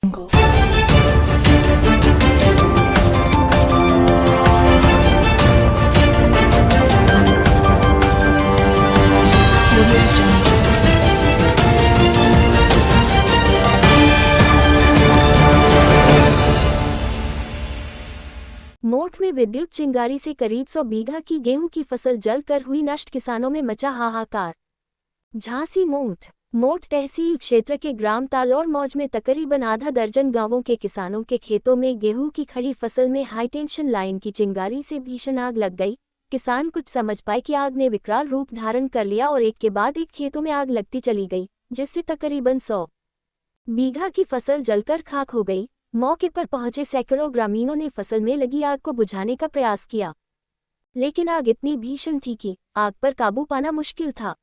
मोट में विद्युत चिंगारी से करीब 100 बीघा की गेहूं की फसल जलकर हुई नष्ट, किसानों में मचा हाहाकार। झांसी मोट तहसील क्षेत्र के ग्राम तालौर मौज में तकरीबन आधा दर्जन गांवों के किसानों के खेतों में गेहूं की खड़ी फसल में हाईटेंशन लाइन की चिंगारी से भीषण आग लग गई। किसान कुछ समझ पाए कि आग ने विकराल रूप धारण कर लिया और एक के बाद एक खेतों में आग लगती चली गई, जिससे तकरीबन 100 बीघा की फसल जलकर खाक हो गई। मौके पर पहुंचे सैकड़ों ग्रामीणों ने फसल में लगी आग को बुझाने का प्रयास किया, लेकिन आग इतनी भीषण थी कि आग पर काबू पाना मुश्किल था,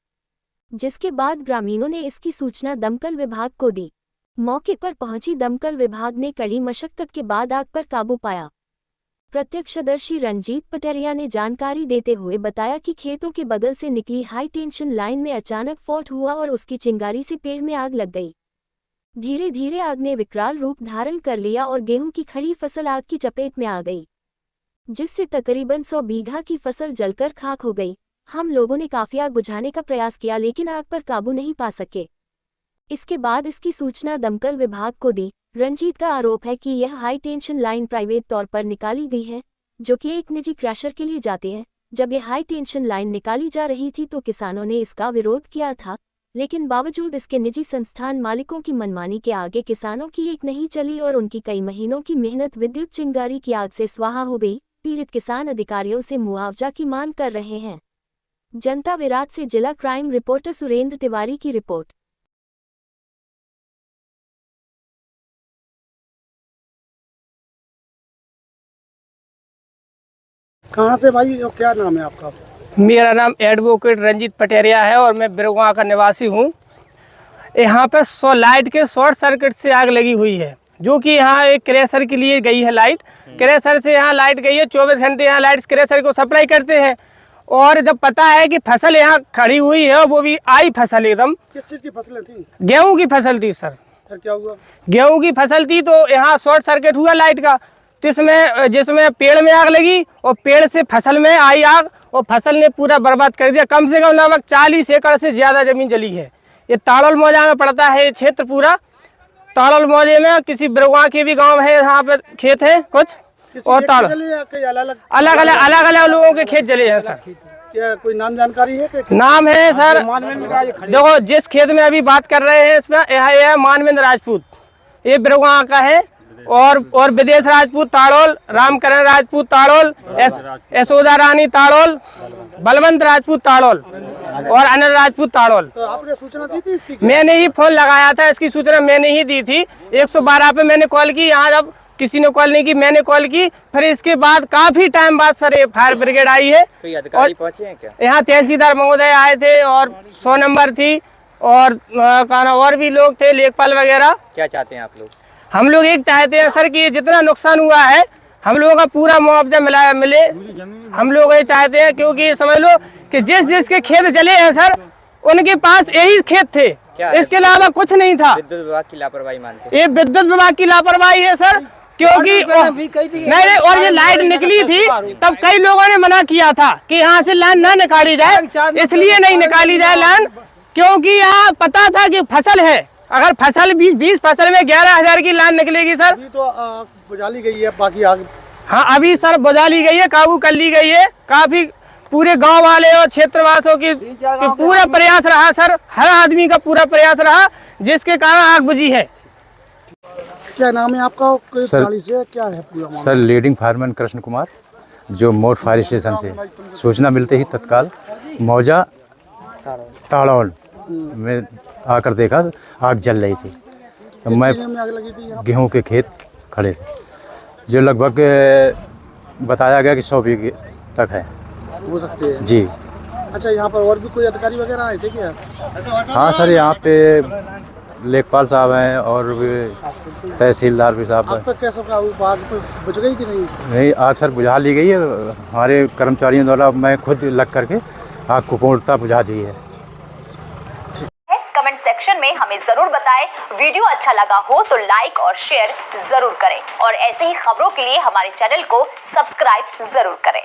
जिसके बाद ग्रामीणों ने इसकी सूचना दमकल विभाग को दी। मौके पर पहुंची दमकल विभाग ने कड़ी मशक्कत के बाद आग पर काबू पाया। प्रत्यक्षदर्शी रंजीत पटेरिया ने जानकारी देते हुए बताया कि खेतों के बगल से निकली हाई टेंशन लाइन में अचानक फॉल्ट हुआ और उसकी चिंगारी से पेड़ में आग लग गई। धीरे धीरे आग ने विकराल रूप धारण कर लिया और गेहूं की खड़ी फसल आग की चपेट में आ गई, जिससे तकरीबन 100 बीघा की फसल जलकर खाक हो गई। हम लोगों ने काफी आग बुझाने का प्रयास किया, लेकिन आग पर काबू नहीं पा सके। इसके बाद इसकी सूचना दमकल विभाग को दी। रंजीत का आरोप है कि यह हाई टेंशन लाइन प्राइवेट तौर पर निकाली गई है, जो कि एक निजी क्रैशर के लिए जाती है। जब यह हाई टेंशन लाइन निकाली जा रही थी तो किसानों ने इसका विरोध किया था, लेकिन बावजूद इसके निजी संस्थान मालिकों की मनमानी के आगे किसानों की एक नहीं चली और उनकी कई महीनों की मेहनत विद्युत चिंगारी की आग से स्वाहा हो गई। पीड़ित किसान अधिकारियों से मुआवजा की मांग कर रहे हैं। जनता विराट से जिला क्राइम रिपोर्टर सुरेंद्र तिवारी की रिपोर्ट। कहाँ से भाई, क्या नाम है आपका? मेरा नाम एडवोकेट रंजीत पटेरिया है और मैं बिरगवा का निवासी हूँ। यहाँ पे 100 लाइट के शॉर्ट सर्किट से आग लगी हुई है, जो कि यहाँ एक क्रेशर के लिए गई है लाइट। क्रेशर से यहाँ लाइट गई है, 24 घंटे यहाँ लाइट क्रेशर को सप्लाई करते हैं। और जब पता है कि फसल यहाँ खड़ी हुई है, वो भी आई फसल एकदम। किस चीज़ की फसल थी? गेहूँ की फसल थी सर। फिर क्या हुआ? गेहूँ की फसल थी तो यहाँ शॉर्ट सर्किट हुआ लाइट का, जिसमें पेड़ में आग लगी और पेड़ से फसल में आई आग और फसल ने पूरा बर्बाद कर दिया। कम से कम लगभग 40 एकड़ से ज़्यादा ज़मीन जली है। ये ताड़ोल मौजा में पड़ता है ये क्षेत्र पूरा। ताड़ोल मौजे में किसी बिरगवा के भी गांव है, यहाँ पे खेत है कुछ, और अलग अलग लोगों के खेत जले हैं सर। क्या कोई नाम जानकारी है? नाम है सर, देखो जिस खेत में अभी बात कर रहे हैं इसमें यह मानवेंद्र राजपूत, ये बिरगवा का है। और विदेश राजपूत ताड़ोल, रामकरण राजपूत ताड़ोल, यशोदा रानी ताड़ोल, बलवंत राजपूत ताड़ोल और अनिल राजपूत ताड़ोल। तो आपने सूचना दी थी इसकी? मैंने ही फोन लगाया था, इसकी सूचना मैंने ही दी थी। 112 पे मैंने कॉल की, यहाँ जब किसी ने कॉल नहीं की मैंने कॉल की। फिर इसके बाद काफी टाइम बाद सर ये फायर ब्रिगेड आई है। कोई अधिकारी पहुंचे हैं क्या? यहाँ तहसीलदार महोदय आए थे और 100 नंबर थी और भी लोग थे, लेखपाल वगैरह। क्या चाहते हैं आप लोग? हम लोग एक चाहते हैं सर कि ये जितना नुकसान हुआ है हम लोगों का पूरा मुआवजा मिले। हम लोग ये चाहते हैं, क्योंकि समझ लो कि जिसके खेत जले हैं सर, उनके पास यही खेत थे, इसके अलावा कुछ नहीं था। विद्युत विभाग की लापरवाही मानते हैं? ये विद्युत विभाग की लापरवाही है सर, क्योंकि नहीं और ये लाइट निकली थी तब कई लोगों ने मना किया था कि यहाँ से लाइन न निकाली जाए, इसलिए नहीं निकाली जाए लाइन, क्योंकि यहाँ पता था कि फसल है। अगर फसल 20 फसल में 11,000 की लाइन निकलेगी सर। अभी तो आग बुझा ली गई है, बाकी आग? हाँ अभी सर बुझा ली गई है, काबू कर ली गई है। काफी पूरे गांव वाले और क्षेत्रवासियों की पूरा प्रयास रहा सर, हर आदमी का पूरा प्रयास रहा, जिसके कारण आग बुझी है। क्या नाम है आपका? से क्या है पूरा? Sir leading fireman Krishna Kumar, जो मोट फायर स्टेशन से सूचना मिलते ही तत्काल मौजा ताड़ौल में आकर देखा आग जल रही थी। तो मैं गेहूं के खेत खड़े थे, जो लगभग बताया गया कि 100 बीघे तक है हो सकते हैं जी। अच्छा, यहाँ पर और भी कोई अधिकारी वगैरह आए थे क्या? हाँ सर, यहाँ पे लेखपाल साहब हैं और भी तहसीलदार भी साहब हैं। कैसे आग बुझ गई कि नहीं? नहीं, आग सर बुझा ली गई है हमारे कर्मचारियों द्वारा। मैं खुद लग करके आग को पूर्णतः बुझा दी है। कमेंट सेक्शन में हमें जरूर बताएं। वीडियो अच्छा लगा हो तो लाइक और शेयर जरूर करें और ऐसे ही खबरों के लिए हमारे चैनल को सब्सक्राइब जरूर करें।